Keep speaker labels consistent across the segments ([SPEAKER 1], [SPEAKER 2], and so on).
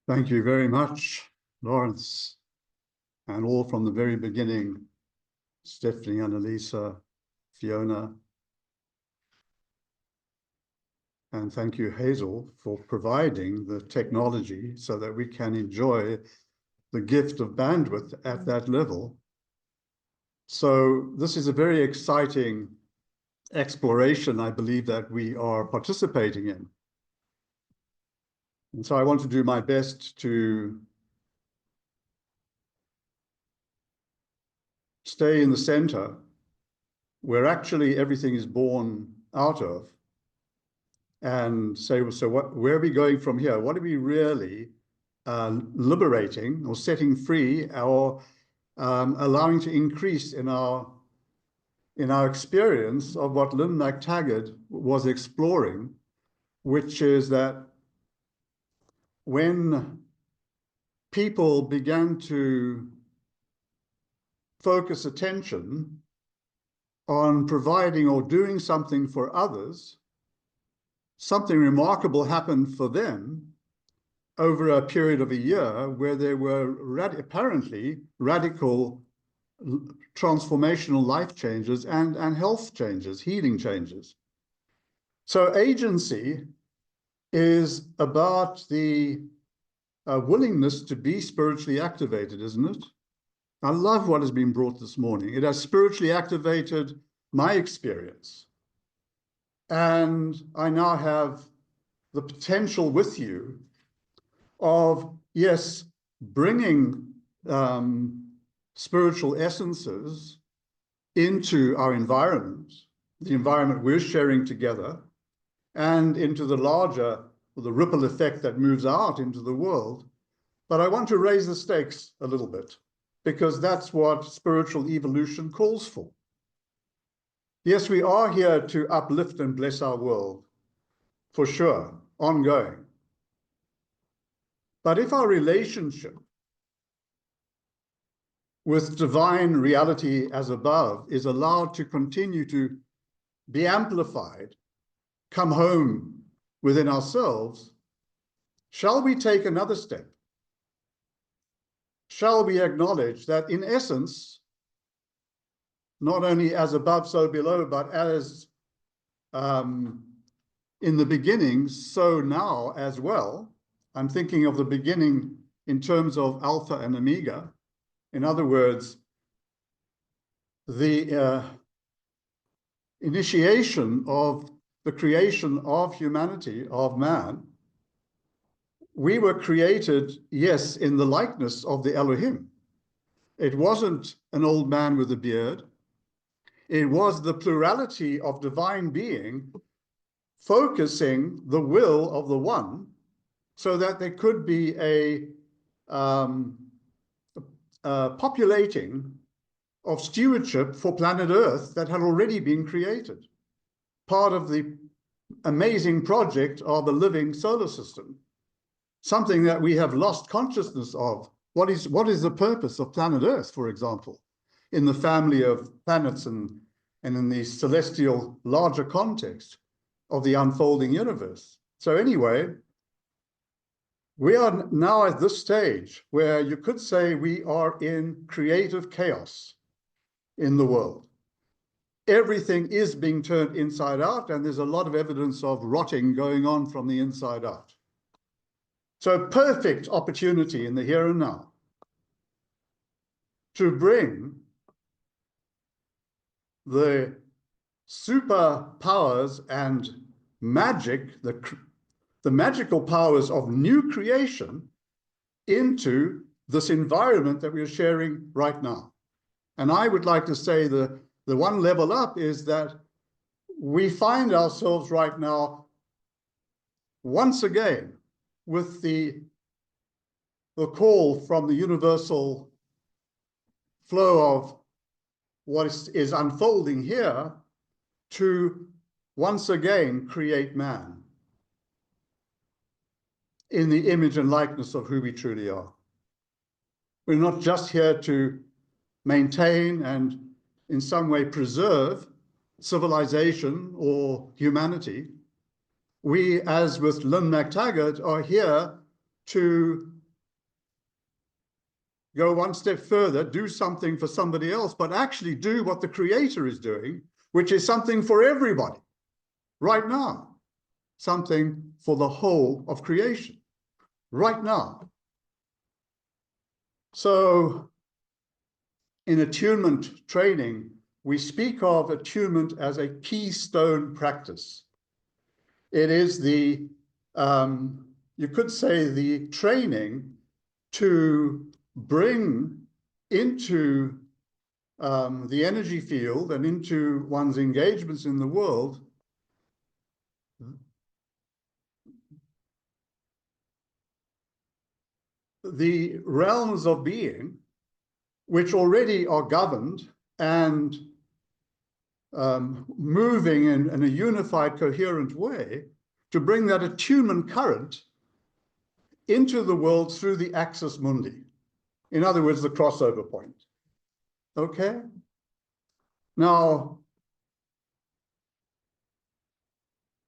[SPEAKER 1] Thank you very much, Lawrence, and all from the very beginning, Stephanie, Annalisa, Fiona, and thank you, Hazel, for providing the technology so that we can enjoy the gift of bandwidth at that level. So this is a very exciting exploration, I believe, that we are participating in. And so I want to do my best to stay in the center where actually everything is born out of, and say, so where are we going from here? What are we really liberating or setting free or allowing to increase in our experience of what Lynn McTaggart was exploring, which is that when people began to focus attention on providing or doing something for others, something remarkable happened for them over a period of a year where there were apparently radical transformational life changes and health changes, healing changes. So agency is about the willingness to be spiritually activated, isn't it? I love what has been brought this morning. It has spiritually activated my experience. And I now have the potential with you of, yes, bringing spiritual essences into our environment, the environment we're sharing together, and into the larger, the ripple effect that moves out into the world. But I want to raise the stakes a little bit, because that's what spiritual evolution calls for. Yes, we are here to uplift and bless our world, for sure, ongoing. But if our relationship with divine reality as above is allowed to continue to be amplified, come home within ourselves, shall we take another step? Shall we acknowledge that in essence, not only as above, so below, but as in the beginning, so now as well? I'm thinking of the beginning in terms of alpha and omega. In other words, the initiation of the creation of humanity, of man. We were created, yes, in the likeness of the Elohim. It wasn't an old man with a beard. It was the plurality of divine being focusing the will of the one so that there could be a populating of stewardship for planet Earth that had already been created. Part of the amazing project of the living solar system, something that we have lost consciousness of. What is the purpose of planet Earth, for example, in the family of planets and in the celestial larger context of the unfolding universe? So anyway, we are now at this stage where you could say we are in creative chaos in the world. Everything is being turned inside out, and there's a lot of evidence of rotting going on from the inside out. So perfect opportunity in the here and now to bring the superpowers and magic, the magical powers of new creation into this environment that we are sharing right now. And I would like to say the one level up is that we find ourselves right now, once again, with the call from the universal flow of what is unfolding here to once again create man in the image and likeness of who we truly are. We're not just here to maintain and in some way preserve civilization or humanity. We, as with Lynn McTaggart, are here to go one step further, do something for somebody else, but actually do what the Creator is doing, which is something for everybody right now, something for the whole of creation right now. So in attunement training, we speak of attunement as a keystone practice. It is the, you could say, the training to bring into the energy field and into one's engagements in the world the realms of being which already are governed and moving in a unified, coherent way, to bring that attunement current into the world through the axis mundi. In other words, the crossover point. Okay? Now,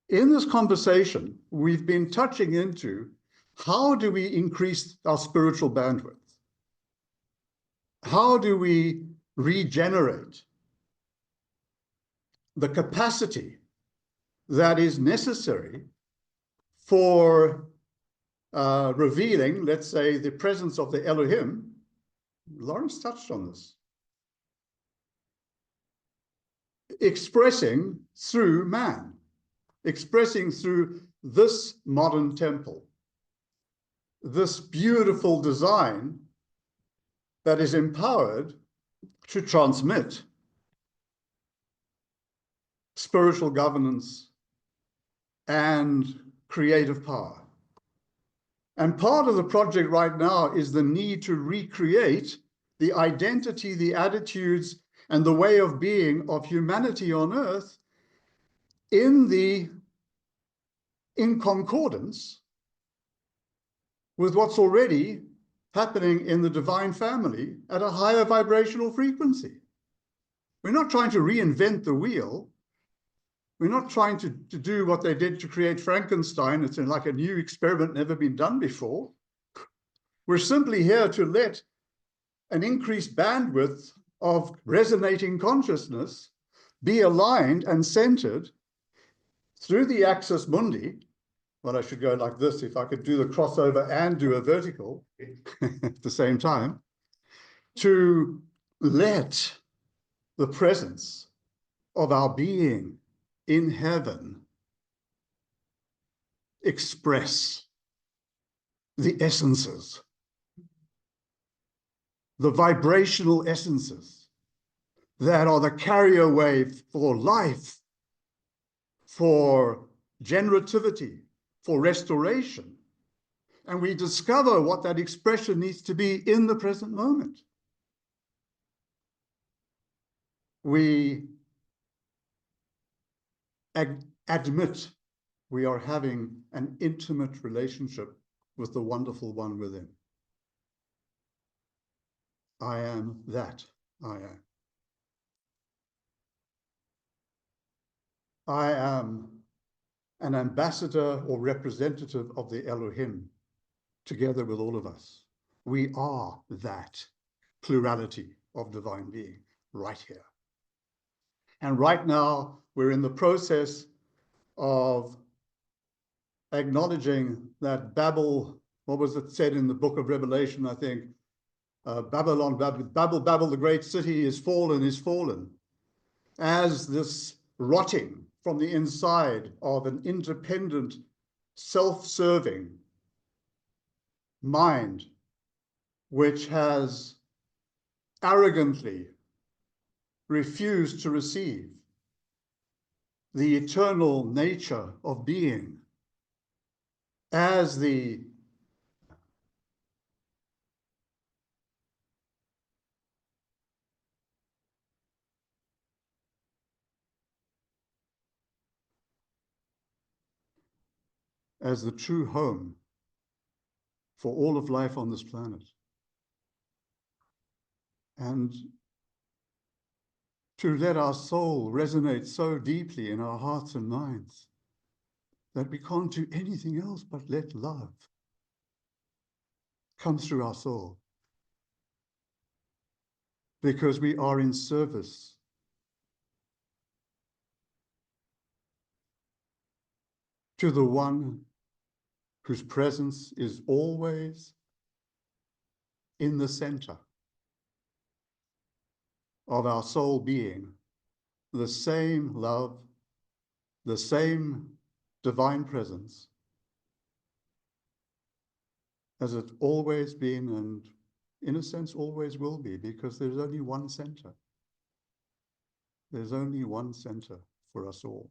[SPEAKER 1] in this conversation, we've been touching into how do we increase our spiritual bandwidth? How do we regenerate the capacity that is necessary for revealing, let's say, the presence of the Elohim? Lawrence touched on this. Expressing through man, expressing through this modern temple, this beautiful design that is empowered to transmit spiritual governance and creative power. And part of the project right now is the need to recreate the identity, the attitudes, and the way of being of humanity on earth in concordance with what's already happening in the divine family at a higher vibrational frequency. We're not trying to reinvent the wheel. We're not trying to do what they did to create Frankenstein. It's like a new experiment never been done before. We're simply here to let an increased bandwidth of resonating consciousness be aligned and centered through the axis mundi. Well, I should go like this if I could do the crossover and do a vertical at the same time, to let the presence of our being in heaven express the essences, the vibrational essences that are the carrier wave for life, for generativity, for restoration. And we discover what that expression needs to be in the present moment. We admit we are having an intimate relationship with the wonderful one within. I am that I am. I am an ambassador or representative of the Elohim, together with all of us. We are that plurality of divine being right here. And right now, we're in the process of acknowledging that Babel, what was it said in the book of Revelation, I think, Babylon, Babel, the great city is fallen, as this rotting from the inside of an independent, self-serving mind, which has arrogantly refused to receive the eternal nature of being as the true home for all of life on this planet. And to let our soul resonate so deeply in our hearts and minds that we can't do anything else but let love come through our soul. because we are in service to the one whose presence is always in the center of our soul being, the same love, the same divine presence as it's always been, and in a sense always will be, because there's only one center. There's only one center for us all.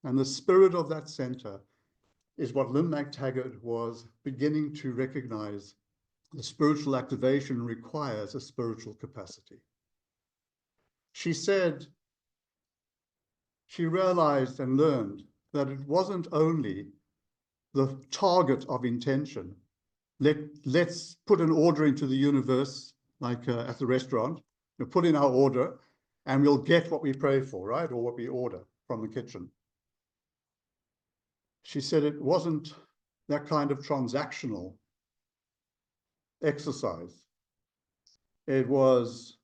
[SPEAKER 1] And the spirit of that center is what Lynn MacTaggart was beginning to recognize. The spiritual activation requires a spiritual capacity. She said she realized and learned that it wasn't only the target of intention. Let's put an order into the universe, like at the restaurant. We'll put in our order and we'll get what we pray for, right? Or what we order from the kitchen. She said it wasn't that kind of transactional exercise. It was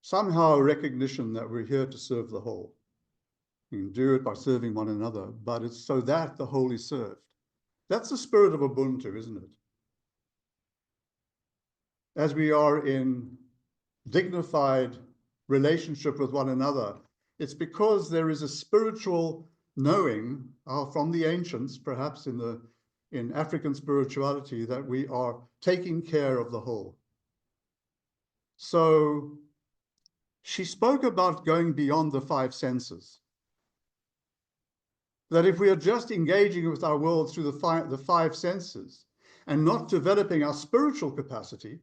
[SPEAKER 1] somehow a recognition that we're here to serve the whole. You can do it by serving one another, but it's so that the whole is served. That's the spirit of Ubuntu, isn't it? As we are in dignified relationship with one another, it's because there is a spiritual knowing from the ancients, perhaps in African spirituality, that we are taking care of the whole. So she spoke about going beyond the five senses. That if we are just engaging with our world through the five senses and not developing our spiritual capacity,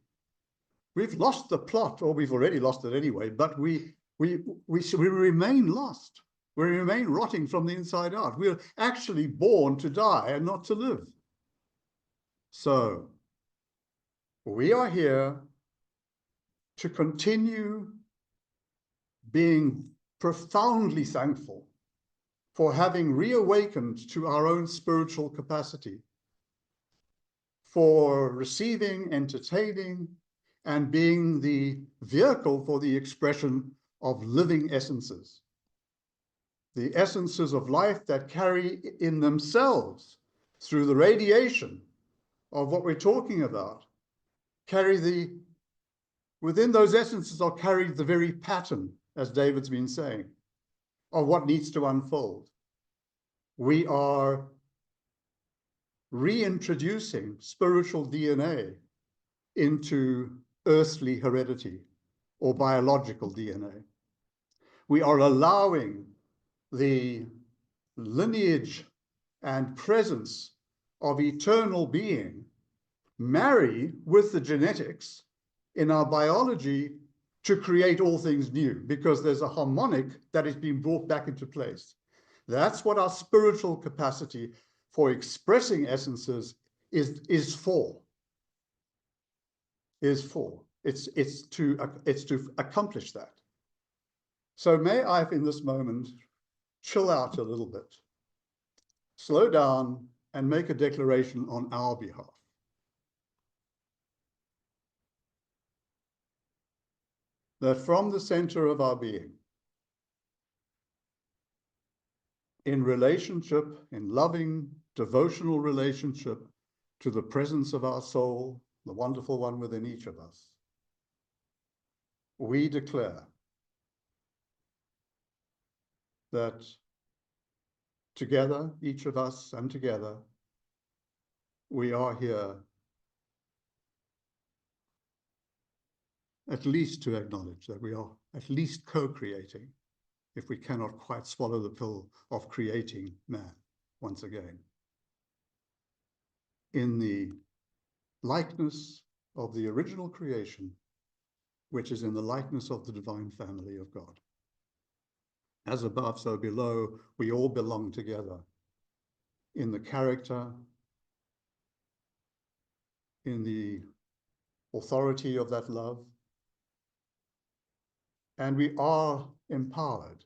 [SPEAKER 1] we've lost the plot, or we've already lost it anyway, but we remain lost. We remain rotting from the inside out. We're actually born to die and not to live. So we are here to continue being profoundly thankful for having reawakened to our own spiritual capacity, for receiving, entertaining, and being the vehicle for the expression of living essences. The essences of life that carry in themselves, through the radiation of what we're talking about, within those essences are carried the very pattern, as David's been saying, of what needs to unfold. We are reintroducing spiritual DNA into earthly heredity or biological DNA. We are allowing the lineage and presence of eternal being marry with the genetics in our biology to create all things new, because there's a harmonic that is being brought back into place. That's what our spiritual capacity for expressing essences is for. It's to accomplish that. So may I, in this moment, chill out a little bit, slow down, and make a declaration on our behalf. That from the center of our being, in relationship, in loving, devotional relationship to the presence of our soul, the wonderful one within each of us, we declare that together, each of us and together, we are here at least to acknowledge that we are at least co-creating, if we cannot quite swallow the pill of creating man once again, in the likeness of the original creation, which is in the likeness of the divine family of God. As above, so below, we all belong together in the character, in the authority of that love, and we are empowered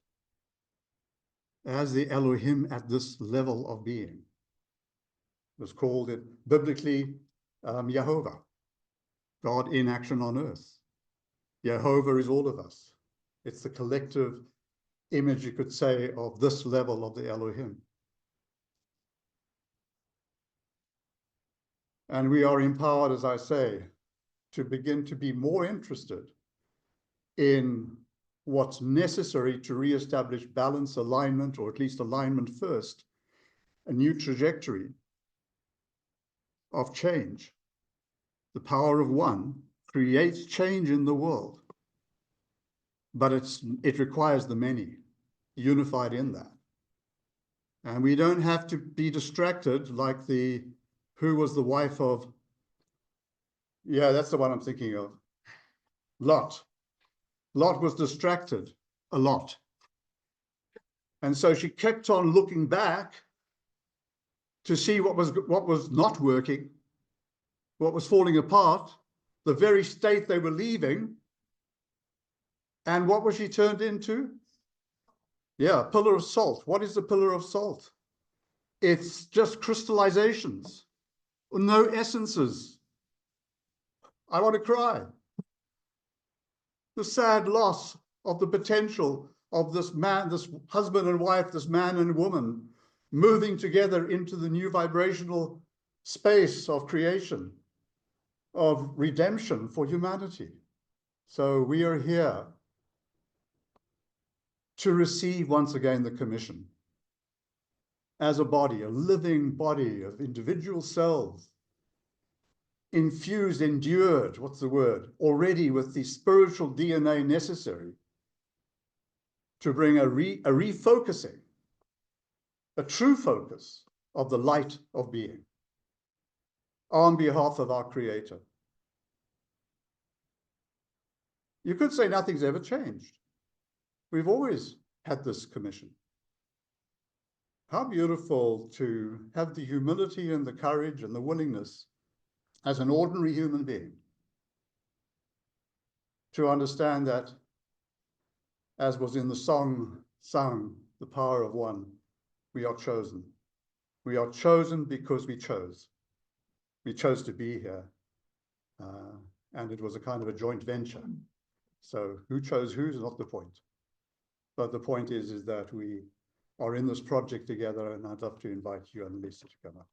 [SPEAKER 1] as the Elohim at this level of being. It was called it biblically Jehovah, God in action on earth. Jehovah is all of us. It's the collective image, you could say, of this level of the Elohim. And we are empowered, as I say, to begin to be more interested in what's necessary to reestablish balance, alignment, or at least alignment first, a new trajectory of change. The power of one creates change in the world, but it requires the many unified in that. And we don't have to be distracted like who was the wife of, yeah, that's the one I'm thinking of, Lot. Lot was distracted a lot. And so she kept on looking back to see what was not working, what was falling apart, the very state they were leaving. And what was she turned into? Yeah, a pillar of salt. What is the pillar of salt? It's just crystallizations, no essences. I want to cry. The sad loss of the potential of this man, this husband and wife, this man and woman, moving together into the new vibrational space of creation, of redemption for humanity. So we are here to receive once again the commission as a body, a living body of individual cells, infused, endured, what's the word, already with the spiritual DNA necessary to bring a refocusing, a true focus of the light of being on behalf of our Creator. You could say nothing's ever changed. We've always had this commission. How beautiful to have the humility and the courage and the willingness as an ordinary human being to understand that, as was in the song sung, The Power of One, we are chosen. We are chosen because we chose. We chose to be here. And it was a kind of a joint venture. So who chose who is not the point. But the point is that we are in this project together, and I'd love to invite you and Lisa to come up.